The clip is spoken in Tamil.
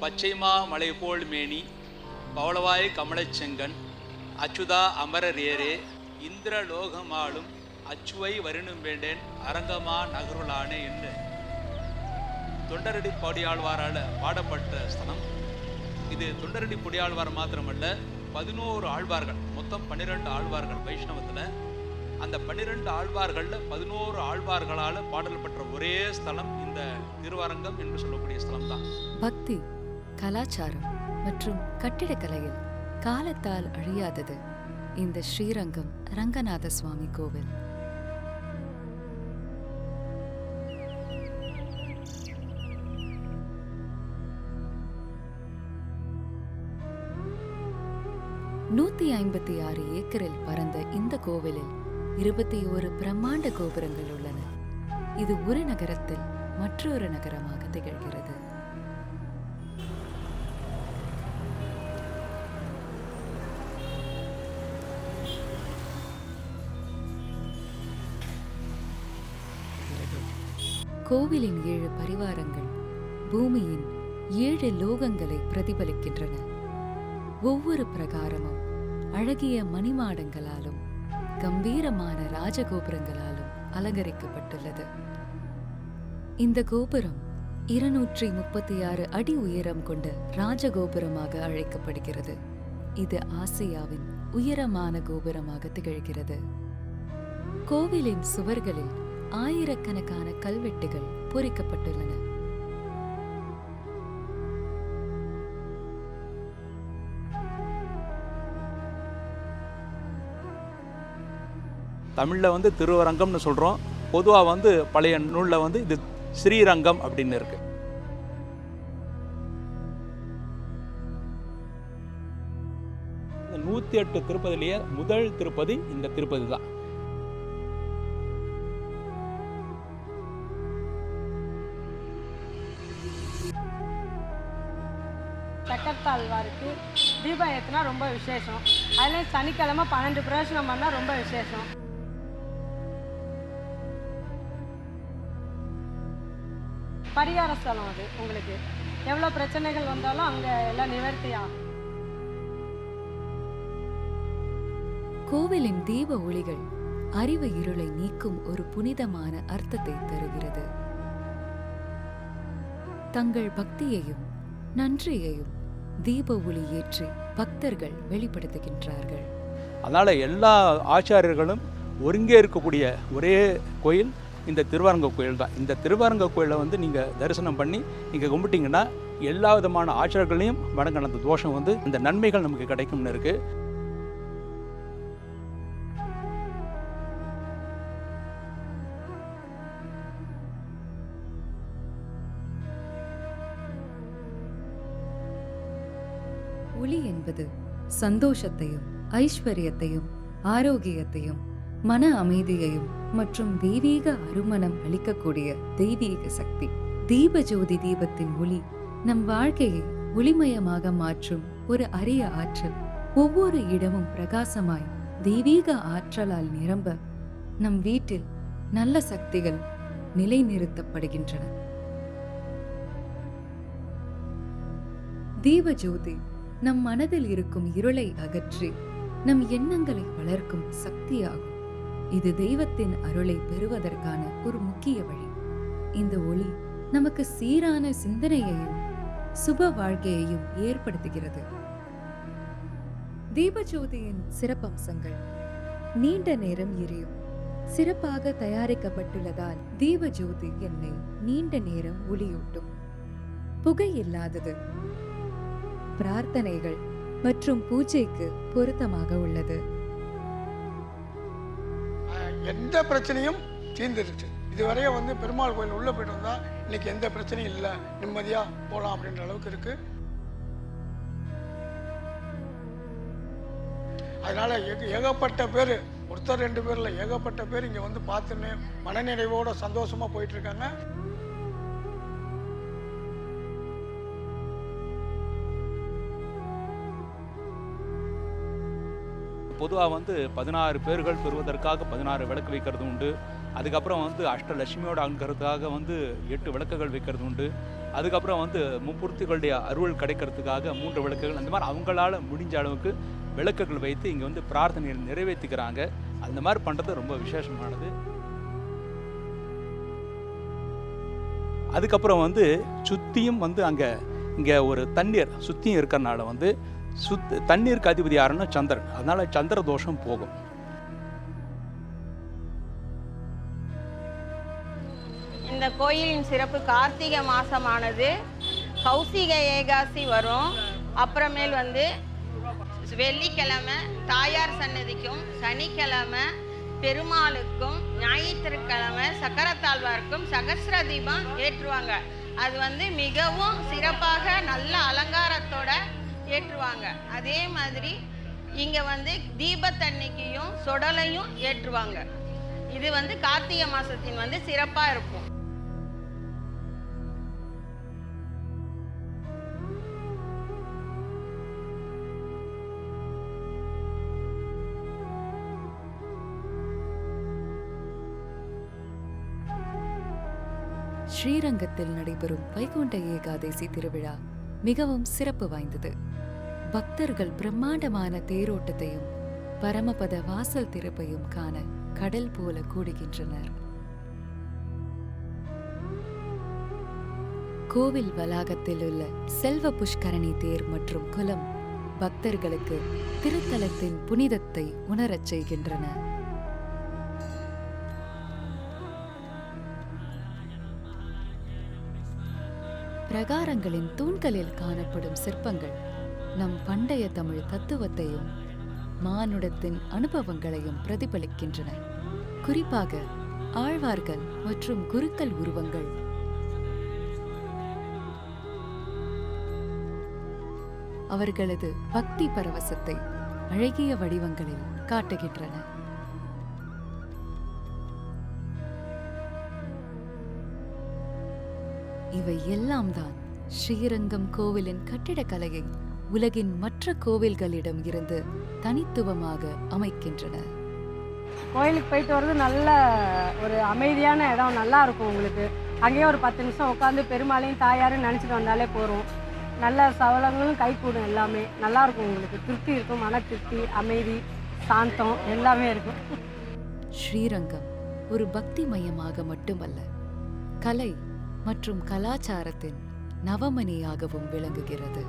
பச்சைமா மலை போல் மேனி பவளவாய் கமலச் செங்கன் அச்சுதா அமரர் ஏரே இந்திர லோகமாலும் அச்சுவை வருணும் வேண்டேன் அரங்கமா நகருளானே என்று தொண்டரடி பொடியாழ்வாரால் பாடப்பட்ட ஸ்தலம் இது. தொண்டரடி பொடியாழ்வார் மாத்திரமல்ல, 11 ஆழ்வார்கள், மொத்தம் 12 ஆழ்வார்கள் வைஷ்ணவத்தில். அந்த 12 ஆழ்வார்களில் 11 ஆழ்வார்களால் பாடல் பெற்ற ஒரே ஸ்தலம் இந்த திருவரங்கம் என்று சொல்லக்கூடிய ஸ்தலம் தான். பக்தி, கலாச்சாரம் மற்றும் கட்டிடக்கலையில் காலத்தால் அழியாதது இந்த ஸ்ரீரங்கம் ரங்கநாத சுவாமி கோவில். நூத்தி 56 ஏக்கரில் பரந்த இந்த கோவிலில் 21 பிரம்மாண்ட கோபுரங்கள் உள்ளன. இது ஒரு நகரத்தில் மற்றொரு நகரமாக திகழ்கிறது. கோவிலின் 7 பரிவாரங்கள் பூமியின் 7 லோகங்களை பிரதிபலிக்கின்றன. ஒவ்வொரு பிரகாரமும் அழகிய மணிமாடங்களாலும் கம்பீரமான ராஜகோபுரங்களாலும் அலங்கரிக்கப்பட்டுள்ளது. இந்த கோபுரம் 236 அடி உயரம் கொண்ட ராஜகோபுரமாக அழைக்கப்படுகிறது. இது ஆசியாவின் உயரமான கோபுரமாக திகழ்கிறது. கோவிலின் சுவர்களில் ஆயிரக்கணக்கான கல்வெட்டுகள் பொறிக்கப்பட்டுள்ளன. தமிழில் திருவரங்கம்னு சொல்கிறோம். பொதுவாக பழைய நூலில் இது ஸ்ரீரங்கம் அப்படின்னு இருக்கு. இந்த 108 திருப்பதிலேயே முதல் திருப்பதி இந்த திருப்பதி தான். சக்கரத்தாழ்வாருக்கு தீபம் ஏற்றினா ரொம்ப விசேஷம். அதில் சனிக்கிழமை 12 பிரதட்சணம் பண்ணால் ரொம்ப விசேஷம். பரிகார ஸ்தலம் அது. உங்களுக்கு எவ்வளோ பிரச்சனைகள் வந்தாலும் அங்கே எல்லாம் நிவர்த்தி ஆகும். கோவிலின் தீப ஒளிகள் அறிவு இருளை நீக்கும் ஒரு புனிதமான அர்த்தத்தை தருகிறது. தங்கள் பக்தியையும் நன்றியையும் தீப ஒளி ஏற்றி பக்தர்கள் வெளிப்படுத்துகின்றார்கள். அதனால் எல்லா ஆச்சாரியர்களும் ஒருங்கே இருக்கக்கூடிய ஒரே கோயில் இந்த திருவரங்க கோயில் தான். இந்த திருவரங்க கோயிலை நீங்கள் தரிசனம் பண்ணி நீங்கள் கும்பிட்டீங்கன்னா எல்லா விதமான ஆச்சாரங்களையும் வணங்கின அந்த தோஷம் இந்த நன்மைகள் நமக்கு கிடைக்கும்னு இருக்கு. ஒளி என்பது சந்தோஷத்தையும் ஐஸ்வர்யத்தையும் ஆரோக்கியத்தையும் மன அமைதியையும் மற்றும் தெய்வீக அருமணம் அளிக்கக்கூடிய தெய்வீக சக்தி. தீப ஜோதி தீபத்தின் ஒளி நம் வாழ்க்கையை ஒளிமயமாக மாற்றும் ஒரு அரிய ஆற்றல். ஒவ்வொரு இடமும் பிரகாசமாய் தெய்வீக ஆற்றலால் நிரம்ப நம் வீட்டில் நல்ல சக்திகள் நிலைநிறுத்தப்படுகின்றன. தீப ஜோதி நம் மனதில் இருக்கும் இருளை அகற்றி நம் எண்ணங்களை வளர்க்கும் சக்தியாகும். இது தெய்வத்தின் அருளை பெறுவதற்கான ஒரு முக்கிய வழி. இந்த ஒளி நமக்கு சீரான சிந்தனையையும் சுப வாழ்க்கையையும் ஏற்படுத்துகிறது. தீபஜோதியின் சிறப்பம்சங்கள்: நீண்ட நேரம் எரியும். சிறப்பாக தயாரிக்கப்பட்டுள்ளதால் தீபஜோதி எண்ணெய் நீண்ட நேரம் ஒளியூட்டும். புகை இல்லாதது. பிரார்த்தனைகள் மற்றும் பூஜைக்கு பொருத்தமாக உள்ளது. எந்த பிரச்சனையும் தீர்ந்துருச்சு. இதுவரையும் பெருமாள் கோயில் உள்ள போயிட்டு வந்தா இன்னைக்கு எந்த பிரச்சனையும் இல்லை, நிம்மதியா போகலாம் அப்படின்ற அளவுக்கு இருக்கு. அதனால ஏகப்பட்ட பேர், ஒருத்தர் 2 பேர்ல ஏகப்பட்ட பேர் இங்க பார்த்துன்னு மனநிறைவோட சந்தோஷமா போயிட்டு இருக்காங்க. பொதுவாக 16 பேர்கள் பெறுவதற்காக 16 விளக்கு வைக்கிறது உண்டு. அதுக்கப்புறம் அஷ்டலட்சுமியோட அலங்காரத்துக்காக 8 விளக்குகள் வைக்கிறது உண்டு. அதுக்கப்புறம் வந்து மும்மூர்த்திகளுடைய அருள் கிடைக்கிறதுக்காக 3 விளக்குகள், அந்த மாதிரி அவங்களால முடிஞ்ச அளவுக்கு விளக்குகள் வைத்து இங்கே வந்து பிரார்த்தனைகள் நிறைவேற்றிக்கிறாங்க. அந்த மாதிரி பண்ணுறது ரொம்ப விசேஷமானது. அதுக்கப்புறம் வந்து சுற்றியும் வந்து இங்கே ஒரு தண்ணீர் சுற்றியும் இருக்கிறனால வந்து தண்ணீருக்கு அதிபதி யாருன்னா சந்திரன், அதனால் சந்திர தோஷம் போகும். இந்த கோயிலின் சிறப்பு கார்த்திகை மாதமானது கௌசிக ஏகாசி வரும். அப்புறமேல் வந்து வெள்ளிக்கிழமை தாயார் சன்னதிக்கும், சனிக்கிழமை பெருமாளுக்கும், ஞாயிற்றுக்கிழமை சக்கரத்தாழ்வாருக்கும் சகஸ்ர தீபம் ஏற்றுவாங்க. அது வந்து மிகவும் சிறப்பாக நல்ல அலங்காரத்தோட ஏற்றுவாங்க. அதே மாதிரி இங்கே வந்து தீபத்தன்னைக்கும் சுடலையும் ஏற்றுவாங்க. இது வந்து கார்த்திகை மாதத்தின் வந்து சிறப்பாக இருக்கும். ஸ்ரீரங்கத்தில் நடைபெறும் வைகுண்ட ஏகாதசி திருவிழா மிகவும் சிறப்பு வாய்ந்தது. பக்தர்கள் பிரம்மாண்டமான தேரோட்டத்தையும் பரமபத வாசல் திறப்பையும் காண கடல் போல கூடுகின்றனர். கோவில் வளாகத்தில் உள்ள செல்வ புஷ்கரணி தேர் மற்றும் குலம் பக்தர்களுக்கு திருத்தலத்தின் புனிதத்தை உணரச் செய்கின்றன. பிரகாரங்களின் தூண்களில் காணப்படும் சிற்பங்கள் நம் பண்டைய தமிழ் தத்துவத்தையும் மானுடத்தின் அனுபவங்களையும் பிரதிபலிக்கின்றன. குறிப்பாக ஆழ்வார்கள் மற்றும் குருக்கள் உருவங்கள் அவர்களது பக்தி பரவசத்தை அழகிய வடிவங்களில் காட்டுகின்றன. இவை எல்லாம் தான் ஸ்ரீரங்கம் கோவிலின் கட்டிடக்கலையை உலகின் மற்ற கோவில்களிடம் இருந்து தனித்துவமாக அமைக்கின்றன. கோயிலுக்கு போயிட்டு வர்றது நல்ல ஒரு அமைதியான இடம், நல்லா இருக்கும். உங்களுக்கு அங்கேயே ஒரு 10 நிமிஷம் உட்காந்து பெருமாளையும் தாயாரும் நினச்சிட்டு வந்தாலே போகிறோம். நல்ல சவலங்களும் கைகூடும், எல்லாமே நல்லாயிருக்கும். உங்களுக்கு திருப்தி இருக்கும், மன திருப்தி, அமைதி, சாந்தம் எல்லாமே இருக்கும். ஸ்ரீரங்கம் ஒரு பக்தி மையமாக மட்டுமல்ல, கலை மற்றும் கலாச்சாரத்தின் நவமணியாகவும் விளங்குகிறது.